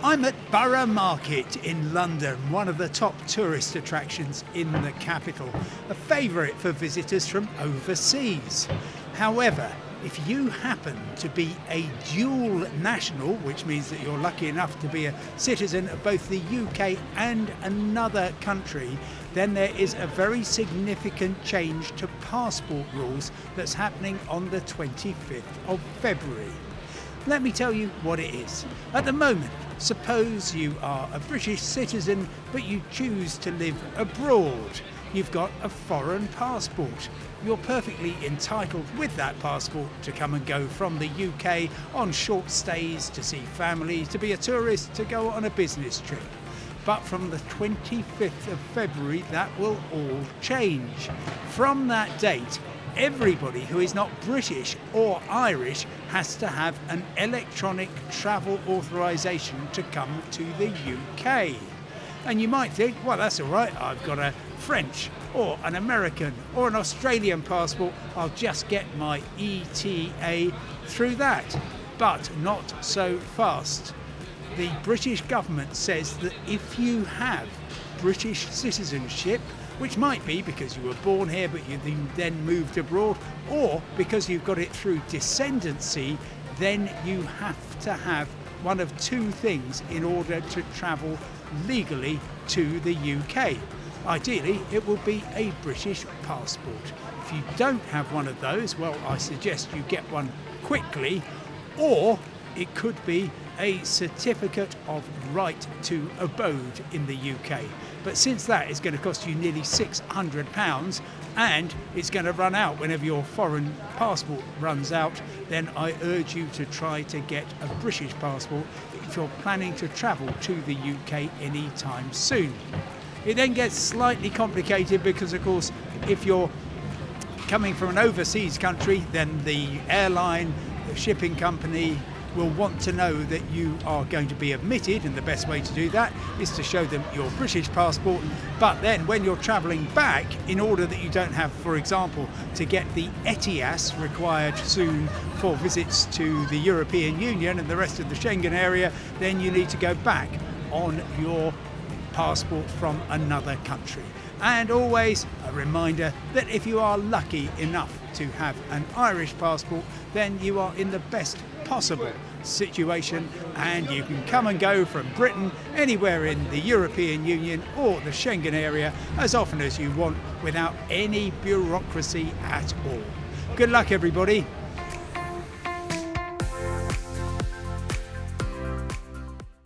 I'm at Borough Market in London, one of the top tourist attractions in the capital, a favourite for visitors from overseas. However, if you happen to be a dual national, which means that you're lucky enough to be a citizen of both the UK and another country, then there is a very significant change to passport rules that's happening on the 25th of February. Let me tell you what it is. At the moment, suppose you are a British citizen but you choose to live abroad. You've got a foreign passport. You're perfectly entitled with that passport to come and go from the UK on short stays, to see family, to be a tourist, to go on a business trip. But from the 25th of February, that will all change. From that date, everybody who is not British or Irish has to have an electronic travel authorisation to come to the UK. And you might think, well, that's all right, I've got a French or an American or an Australian passport, I'll just get my ETA through that. But not so fast. The British government says that if you have British citizenship, which might be because you were born here but you then moved abroad, or because you've got it through descendancy, then you have to have one of two things in order to travel legally to the UK. Ideally, it will be a British passport. If you don't have one of those, well, I suggest you get one quickly, or it could be a certificate of right to abode in the UK. But since that is going to cost you nearly £600 and it's going to run out whenever your foreign passport runs out, then I urge you to try to get a British passport if you're planning to travel to the UK anytime soon. It then gets slightly complicated because, of course, if you're coming from an overseas country, then the airline, the shipping company will want to know that you are going to be admitted, and the best way to do that is to show them your British passport. But then when you're travelling back, in order that you don't have, for example, to get the ETIAS required soon for visits to the European Union and the rest of the Schengen area, then you need to go back on your passport from another country. And always a reminder that if you are lucky enough to have an Irish passport, then you are in the best possible situation and you can come and go from Britain anywhere in the European Union or the Schengen area as often as you want without any bureaucracy at all. Good luck, everybody.